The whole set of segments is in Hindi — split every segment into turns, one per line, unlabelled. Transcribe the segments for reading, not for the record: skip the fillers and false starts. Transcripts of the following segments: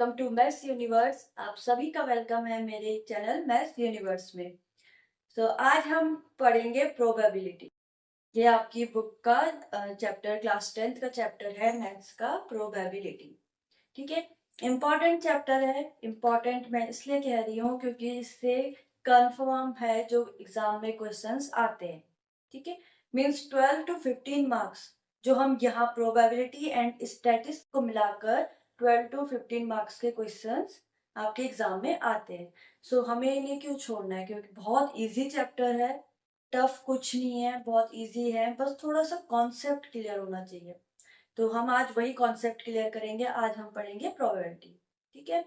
Welcome to maths universe. आप सभी का वेलकम है मेरे चैनल मैथ्स यूनिवर्स में। आज हम पढ़ेंगे प्रोबेबिलिटी। ये आपकी बुक का चैप्टर क्लास 10th का चैप्टर है मैथ्स का प्रोबेबिलिटी। ठीक है, इम्पॉर्टेंट चैप्टर है। इम्पॉर्टेंट मैं इसलिए कह रही हूँ क्योंकि इससे कंफर्म है जो एग्जाम में क्वेश्चंस आते हैं। ठीक है, मीन्स 12 to 15 मार्क्स जो हम यहाँ प्रोबेबिलिटी एंड स्टैटिस्टिक्स को मिलाकर 12 to 15 मार्क्स के क्वेश्चंस आपके एग्जाम में आते हैं। हमें इन्हें क्यों छोड़ना है, क्योंकि बहुत इजी चैप्टर है, टफ कुछ नहीं है, बहुत इजी है, बस थोड़ा सा कॉन्सेप्ट क्लियर होना चाहिए। तो हम आज वही कॉन्सेप्ट क्लियर करेंगे। आज हम पढ़ेंगे प्रोबेबिलिटी। ठीक है,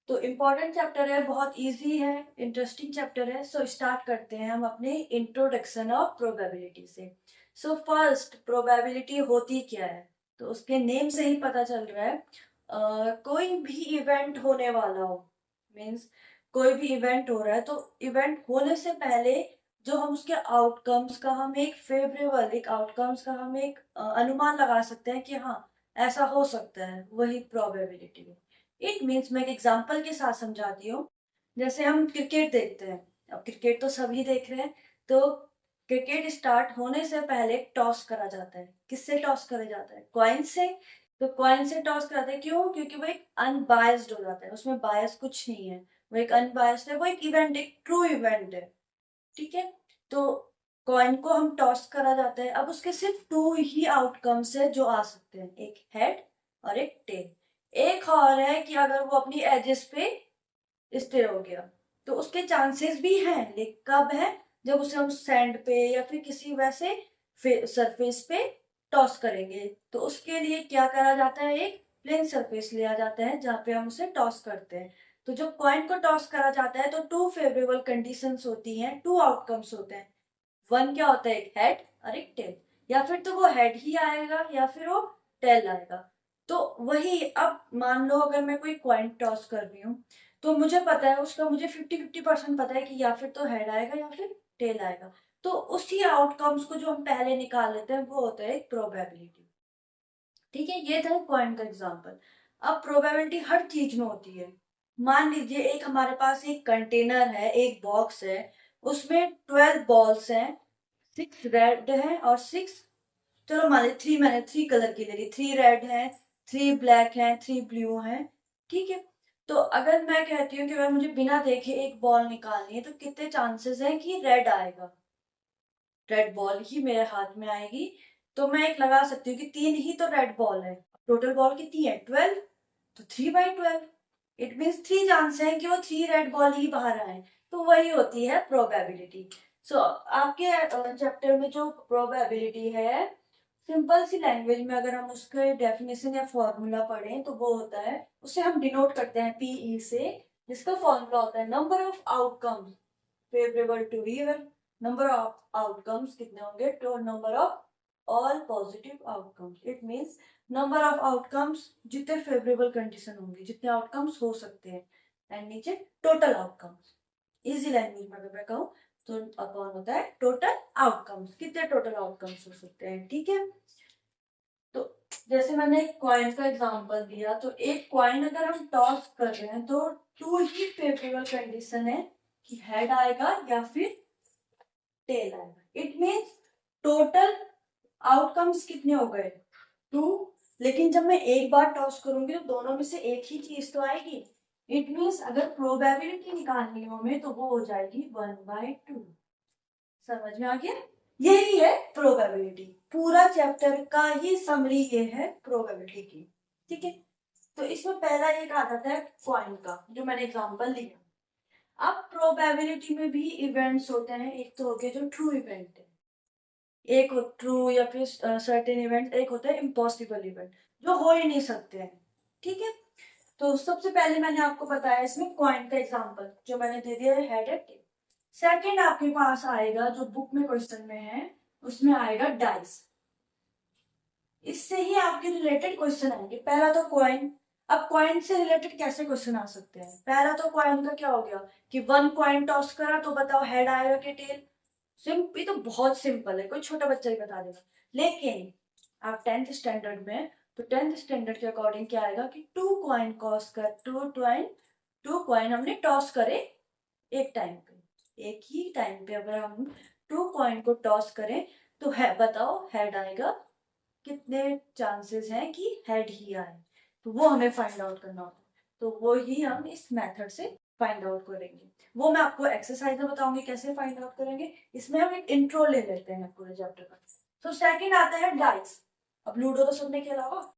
तो इम्पोर्टेंट चैप्टर है, बहुत इजी है, इंटरेस्टिंग चैप्टर है। स्टार्ट करते हैं हम अपने इंट्रोडक्शन ऑफ प्रोबेबिलिटी से। फर्स्ट, प्रोबेबिलिटी होती क्या है? तो उसके नेम से ही पता चल रहा है कोई भी इवेंट होने वाला हो, मीन्स कोई भी इवेंट हो रहा है तो इवेंट होने से पहले जो हम उसके आउटकम्स का हम एक फेवरेबल एक आउटकम्स का हम एक अनुमान लगा सकते हैं कि हाँ ऐसा हो सकता है, वही प्रोबेबिलिटी है। इट मीन्स मैं एक एग्जांपल के साथ समझाती हूँ। जैसे हम क्रिकेट देखते हैं, अब क्रिकेट तो सभी देख रहे हैं, तो क्रिकेट स्टार्ट होने से पहले टॉस करा जाता है। किससे टॉस करा जाता है? कॉइन से। तो कॉइन से टॉस कराते हैं, क्यों? क्योंकि वो एक अनबायस्ड हो जाता है, उसमें बायस कुछ नहीं है, वो एक अनबायस्ड है, वो एक इवेंट, एक ट्रू इवेंट है। ठीक है, तो कॉइन को हम टॉस करा जाता है। अब उसके सिर्फ टू ही आउटकम्स है जो आ सकते हैं, एक हेड और एक टेल। एक और है कि अगर वो अपनी एजेस पे स्थिर हो गया तो उसके चांसेस भी हैं, लेकिन कब है? जब उसे हम सैंड पे या फिर किसी वैसे सरफेस पे टॉस करेंगे। तो उसके लिए क्या करा जाता है? एक प्लेन सरफेस लिया जाता है जहाँ पे हम उसे टॉस करते हैं। तो जब कॉइन को टॉस करा जाता है तो टू फेवरेबल कंडीशंस होती हैं, टू आउटकम्स होते हैं। वन क्या होता है? एक हेड और एक टेल। या फिर तो वो हेड ही आएगा या फिर वो टेल आएगा। तो वही, अब मान लो अगर मैं कोई कॉइन टॉस कर रही हूँ तो मुझे पता है उसका, मुझे 50-50% पता है कि या फिर तो हेड आएगा या फिर टेल आएगा। तो उसी आउटकम्स को जो हम पहले निकाल लेते हैं वो होता है एक प्रोबेबिलिटी। ठीक है, ये था कॉइन का एग्जांपल। अब प्रोबेबिलिटी हर चीज में होती है। मान लीजिए एक हमारे पास एक कंटेनर है, एक बॉक्स है, उसमें 12 बॉल्स हैं, 6 रेड है और 6, चलो मान लीजिए 3, मैंने 3 कलर की ले ली, 3 रेड है, 3 ब्लैक है, 3 ब्लू है। ठीक है, तो अगर मैं कहती हूँ कि अगर मुझे बिना देखे एक बॉल निकालनी है तो कितने चांसेस हैं कि रेड आएगा? रेड बॉल ही मेरे हाथ में आएगी। तो मैं एक लगा सकती हूँ कि 3 ही तो रेड बॉल है। टोटल बॉल कितनी है? 12। तो 3/12, इट मीन्स 3 चांस है कि वो 3 रेड बॉल ही बाहर आए। तो वही होती है प्रोबेबिलिटी। आपके चैप्टर में जो प्रोबेबिलिटी है, सिंपल सी लैंग्वेज में अगर हम उसके डेफिनेशन या फॉर्मूला पढ़ें तो वो होता है, उसे हम डिनोट करते हैं पीई से, जिसका फॉर्मूला होता है number of outcomes favourable to even. Number of outcomes कितने होंगे? To number of all positive outcomes. It means number of outcomes, जितने फेवरेबल कंडीशन होंगे, जितने आउटकम्स हो सकते हैं, एंड नीचे टोटल आउटकम्स। इजी लैंग्वेज में अगर मैं कहूँ तो अपॉन होता है टोटल आउटकम्स, कितने टोटल आउटकम्स हो सकते हैं। ठीक है, तो जैसे मैंने एक कॉइन का एग्जांपल दिया, तो एक कॉइन अगर हम टॉस कर रहे हैं तो टू ही फेवरेबल कंडीशन है कि हेड आएगा या फिर टेल आएगा। इट मीन्स टोटल आउटकम्स कितने हो गए? 2। लेकिन जब मैं एक बार टॉस करूंगी तो दोनों में से एक ही चीज तो आएगी। इट मीन्स अगर प्रोबेबिलिटी निकालनी हो हमें तो वो हो जाएगी 1/2। समझ में आ गया? यही है प्रोबेबिलिटी। पूरा चैप्टर का ही समरी ये है प्रोबेबिलिटी की। ठीक है, तो इसमें पहला एक आता है कॉइन का, जो मैंने एग्जांपल लिया। अब प्रोबेबिलिटी में भी इवेंट्स होते हैं। एक तो हो गया जो ट्रू इवेंट है, एक ट्रू या फिर सर्टेन इवेंट, एक होता है इम्पॉसिबल इवेंट जो हो ही नहीं सकते हैं। ठीक है, तो सबसे पहले मैंने आपको बताया इसमें कॉइन का एग्जांपल जो मैंने दे दिया है, हेड एंड टेल। सेकंड आपके पास आएगा जो बुक में क्वेश्चन में है, उसमें आएगा डाइस। इससे ही आपके रिलेटेड क्वेश्चन आएंगे। पहला तो कॉइन। अब कॉइन से रिलेटेड कैसे क्वेश्चन आ सकते हैं? पहला तो कॉइन का क्या हो गया कि 1 कॉइन टॉस करा तो बताओ हेड आएगा कि टेल। ये तो बहुत सिंपल है, कोई छोटा बच्चा ही बता देगा। लेकिन आप 10th स्टैंडर्ड में तो 10th स्टैंडर्ड के अकॉर्डिंग क्या आएगा कि 2 कॉइन हमने टॉस करे एक टाइम पे, एक ही टाइम पे अगर हम 2 कॉइन को टॉस करें तो है बताओ हेड आएगा, कितने चांसेस हैं कि हेड ही आए, तो वो हमें फाइंड आउट करना होता है। तो वो ही हम इस मेथड से फाइंड आउट करेंगे, वो मैं आपको एक्सरसाइज में बताऊंगी कैसे फाइंड आउट करेंगे। इसमें हम एक इंट्रो ले लेते हैं पूरे चैप्टर का। तो सेकंड आता है डाइस। अब लूडो तो सबने खेला होगा।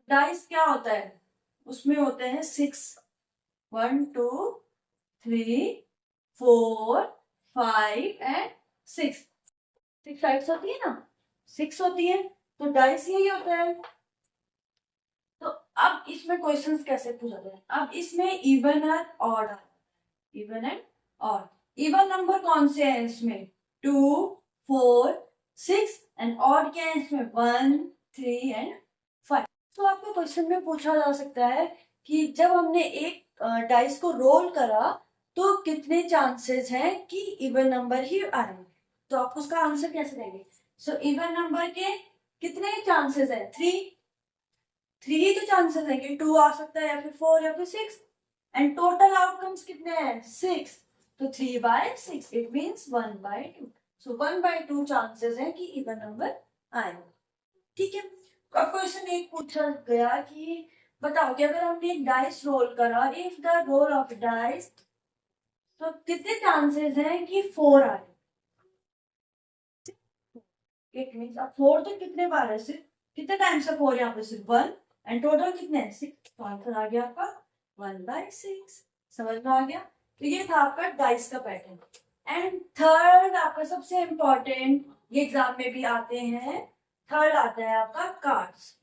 डाइस क्या होता है, उसमें होते हैं 6, 1 2 3 4 5 एंड 6 साइड्स होती है ना, 6 होती है, तो डाइस यही होता है। तो अब इसमें क्वेश्चंस कैसे पूछा जाए, अब इसमें इवन और odd, even and odd. Even number कौन से हैं इसमें, 2 4 6 एंड ऑड क्या है इसमें 1 3 एंड 5। तो आपको क्वेश्चन में पूछा जा सकता है कि जब हमने एक डाइस को रोल करा तो कितने चांसेस हैं कि इवन नंबर ही आए, तो आप उसका आंसर कैसे देंगे। सो इवन नंबर के कितने चांसेस हैं, 3 ही तो चांसेस है कि 2 आ सकता है या फिर 4 या फिर 6, एंड टोटल आउटकम्स कितने हैं 6, तो 3/6 इट मींस 1/2। सो 1/2 चांसेस है कि इवन नंबर आए। ठीक है, अब क्वेश्चन एक पूछा गया कि बताओ कि अगर हमने एक डाइस रोल करा, if the roll of dice, तो कितने चांसेस हैं कि 4 आए। इट मींस अब 4 तो कितने बार है, सिर्फ कितने टाइम से 4 यहाँ पे सिर्फ 1, एंड टोटल कितने हैं 6, तो आंसर आ गया आपका 1/6। समझ में आ गया। तो ये था आपका डाइस का पैटर्न। एंड थर्ड आपका सबसे इंपॉर्टेंट, ये एग्जाम में भी आते हैं, थर्ड आता है आपका कार्ड्स,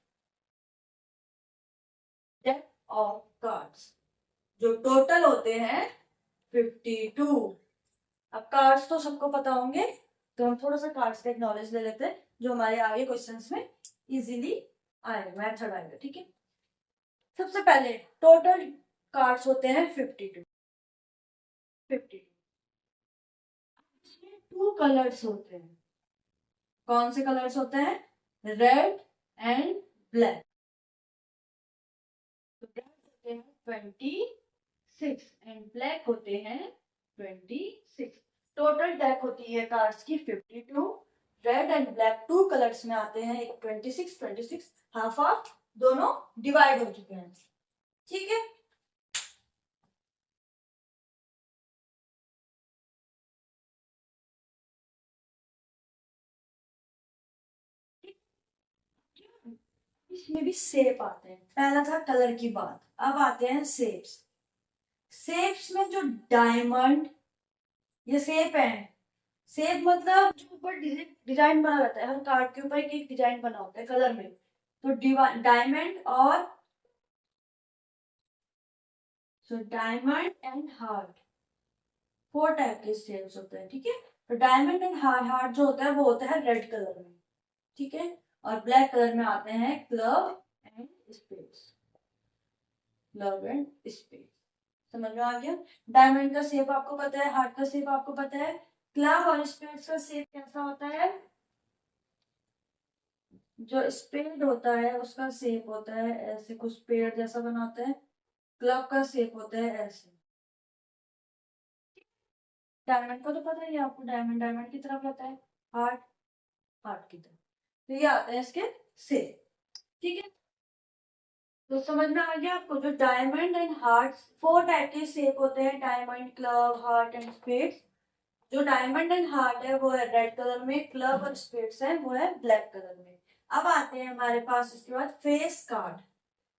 डेक ऑफ कार्ड्स, जो टोटल होते हैं 52। अब कार्ड्स तो सबको पता होंगे, तो हम थोड़ा सा कार्ड्स का एक नॉलेज ले लेते हैं जो हमारे आगे क्वेश्चंस में इजीली आएगा, मेथड आएगा। ठीक है, सबसे पहले टोटल कार्ड्स होते हैं 52। इसमें 2 कलर्स होते हैं, कौन से कलर्स होते हैं, रेड एंड ब्लैक। तो रेड होते हैं 26 एंड ब्लैक होते हैं 26। टोटल डेक होती है कार्ड्स की 52, रेड एंड ब्लैक 2 कलर्स में आते हैं, एक 26 हाफ हाफ दोनों डिवाइड हो चुके हैं। ठीक है, इसमें भी शेप आते हैं, पहला था कलर की बात, अब आते हैं शेप्स। शेप्स में जो डायमंड, ये शेप है, शेप मतलब जो ऊपर डिजाइन बना रहता है, हर कार्ड के ऊपर एक डिजाइन बना होता है कलर में, तो डायमंड और डायमंड एंड हार्ट 4 टाइप के शेप्स होते हैं। ठीक है, तो डायमंड एंड हार्ट जो होता है वो होता है रेड कलर में। ठीक है, और ब्लैक कलर में आते हैं club and space, club and space. समझ में आ गया। डायमंड का शेप आपको पता है, हार्ट का शेप आपको पता है, क्लब और स्पेस का शेप कैसा होता है, जो स्पेड होता है उसका शेप होता है ऐसे, कुछ पेड़ जैसा बना होता है, क्लब का शेप होता है ऐसे। डायमंड को तो पता ही है आपको, डायमंड डायमंड की तरफ रहता है, हार्ट हार्ट की तरफ, तो ये आता है इसके शेप। ठीक है, तो समझ में आ गया आपको, जो डायमंड एंड हार्ट 4 टाइप के शेप होते हैं, diamond club heart and spades. जो डायमंड एंड हार्ट है वो है रेड कलर में, क्लब और स्पेड्स है वो है ब्लैक कलर में। अब आते हैं हमारे पास इसके बाद फेस कार्ड,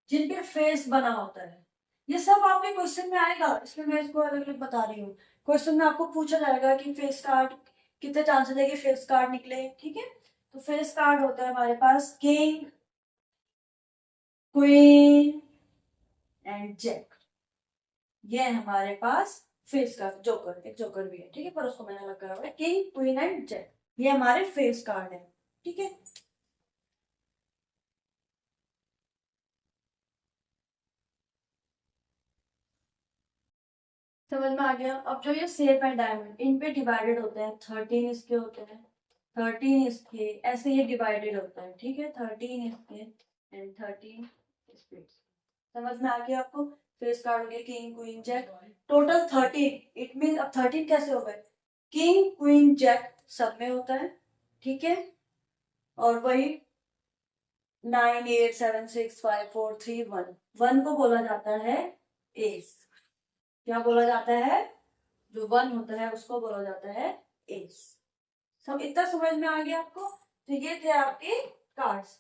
जिन पे फेस बना होता है। ये सब आपके क्वेश्चन में आएगा, इसलिए मैं इसको अलग अलग बता रही हूँ। क्वेश्चन में आपको पूछा जाएगा कि फेस कार्ड कितने चांसेस है कि फेस कार्ड निकले। ठीक है, तो फेस कार्ड होता है हमारे पास किंग, क्वीन एंड जैक, ये है हमारे पास फेस कार्ड। जोकर, एक जोकर भी है, ठीक है, पर उसको मैंने अलग करा हुआ है, किंग क्वीन एंड जैक, ये हमारे फेस कार्ड है। ठीक है, समझ में आ गया। अब जो ये शेप है डायमंड, इन पे डिवाइडेड होते हैं, 13 इसके होते हैं, 13 इसके, ऐसे ये डिवाइडेड होता है। ठीक है, 13 इसके एंड 13 स्पीड्स। समझ में आ गया आपको? फेस कार्ड हो गया king queen jack, total 13। It mean अब 13 कैसे हो गए? किंग क्वीन जैक सब में होता है, ठीक है। और वही 9 8 7 6 5 4 3 1, 1 को बोला जाता है एस। क्या बोला जाता है? जो 1 होता है उसको बोला जाता है एस। सब इतना समझ में आ गया आपको? तो ये थे आपके कार्ड्स।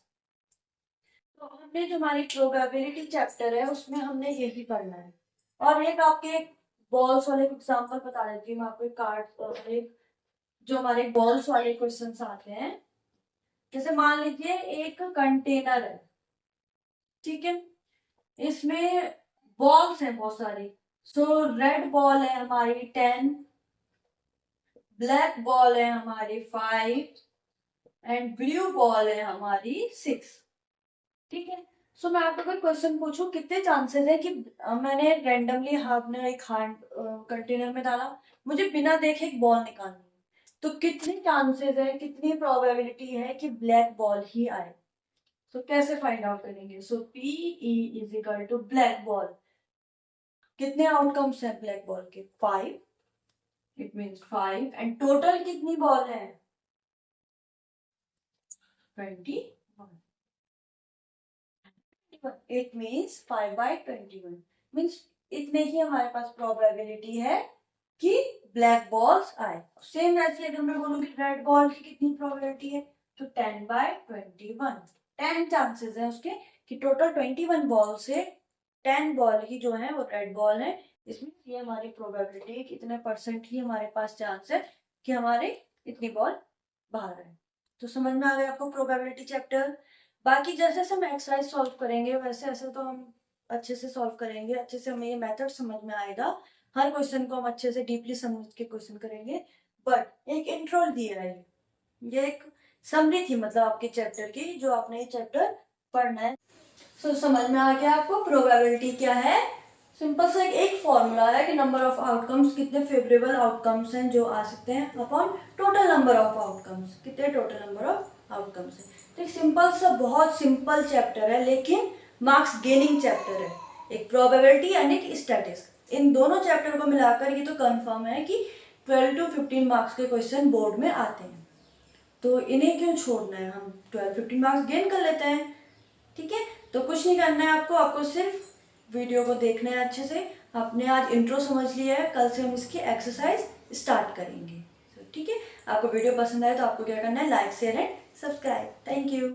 तो हमने जो हमारी प्रोबेबिलिटी चैप्टर है उसमें हमने यही पढ़ना है। और एक आपके बॉल्स वाले एग्जांपल बता देती हूँ मैं आपको। कार्ड और एक जो हमारे बॉल्स वाले क्वेश्चंस आते हैं, जैसे मान लीजिए एक कंटेनर है, ठीक है, इसमें बॉल्स हैं बहुत सारी। सो रेड बॉल है हमारी 10, ब्लैक बॉल है हमारी 5 एंड ब्लू बॉल है हमारी 6, ठीक है। सो मैं आपको कोई क्वेश्चन पूछूं, कितने चांसेस है कि मैंने रैंडमली आपने एक हैंड कंटेनर में डाला, मुझे बिना देखे एक बॉल निकालनी है, तो कितने चांसेस है, कितनी प्रोबेबिलिटी है कि ब्लैक बॉल ही आए? तो कैसे फाइंड आउट करेंगे? So P E is equal to black ball. कितने आउटकम्स हैं ब्लैक बॉल के? 5, इट मीन्स 5 एंड टोटल कितनी बॉल है? 21। इट मीन्स 5/21 मीन्स इतने ही हमारे पास प्रोबेबिलिटी है कि ब्लैक बॉल्स आए। सेम ऐसे अगर मैं बोलूँ कि रेड बॉल की कितनी प्रोबेबिलिटी है, तो 10/21, 10 चांसेस है उसके कि टोटल 21 बॉल से 10 बॉल ही जो है वो रेड बॉल है। इसमें ये हमारी प्रोबेबिलिटी कितने परसेंट ही हमारे पास चांस है कि हमारे इतनी बॉल बाहर है। तो समझ में आ गया आपको प्रोबेबिलिटी चैप्टर? बाकी जैसे जैसे हम एक्सरसाइज सॉल्व करेंगे वैसे ऐसे तो हम अच्छे से सॉल्व करेंगे, अच्छे से हमें ये मेथड समझ में आएगा। हर क्वेश्चन को हम अच्छे से डीपली समझ के क्वेश्चन करेंगे। बट एक इंट्रो दिया है, ये एक समरी थी मतलब आपके चैप्टर की, जो आपने ये चैप्टर पढ़ना है। सो समझ में आ गया आपको प्रोबेबिलिटी क्या है? सिंपल सा एक फॉर्मूला है कि नंबर ऑफ आउटकम्स, कितने फेवरेबल आउटकम्स हैं जो आ सकते हैं upon total number of outcomes, कितने टोटल नंबर ऑफ आउटकम्स हैं। तो एक सिंपल सा बहुत सिंपल चैप्टर है, लेकिन मार्क्स गेनिंग चैप्टर है। एक प्रोबेबिलिटी एंड एक स्टैटिस्टिक्स, इन दोनों चैप्टर को मिलाकर ये तो कंफर्म है कि 12 to 15 मार्क्स के क्वेश्चन बोर्ड में आते हैं। तो इन्हें क्यों छोड़ना है, हम 12-15 मार्क्स गेन कर लेते हैं, ठीक है। तो कुछ नहीं करना है आपको, आपको सिर्फ वीडियो को देखना है अच्छे से। आपने आज इंट्रो समझ लिया है, कल से हम इसकी एक्सरसाइज स्टार्ट करेंगे, ठीक है। आपको वीडियो पसंद आए तो आपको क्या करना है, like share and subscribe. Thank you.